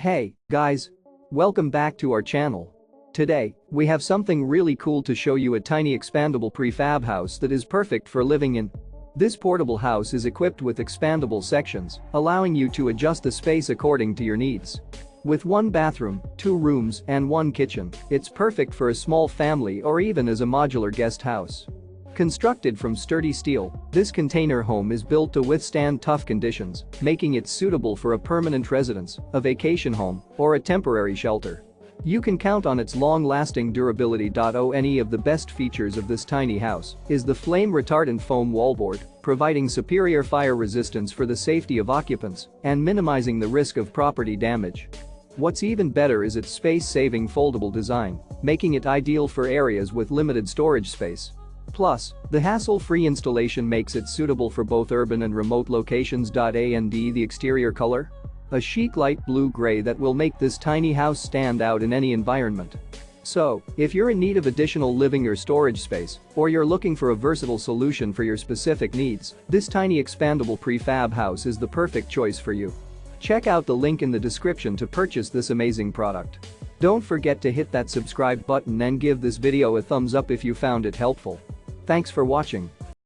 Hey, guys. Welcome back to our channel. Today, we have something really cool to show you, a tiny expandable prefab house that is perfect for living in. This portable house is equipped with expandable sections, allowing you to adjust the space according to your needs. With one bathroom, 2 rooms, and 1 kitchen, it's perfect for a small family or even as a modular guest house. Constructed from sturdy steel, this container home is built to withstand tough conditions, making it suitable for a permanent residence, a vacation home, or a temporary shelter. You can count on its long-lasting durability. One of the best features of this tiny house is the flame-retardant foam wallboard, providing superior fire resistance for the safety of occupants and minimizing the risk of property damage. What's even better is its space-saving foldable design, making it ideal for areas with limited storage space. Plus, the hassle-free installation makes it suitable for both urban and remote locations. And the exterior color? A chic light blue-gray that will make this tiny house stand out in any environment. So, if you're in need of additional living or storage space, or you're looking for a versatile solution for your specific needs, this tiny expandable prefab house is the perfect choice for you. Check out the link in the description to purchase this amazing product. Don't forget to hit that subscribe button and give this video a thumbs up if you found it helpful. Thanks for watching.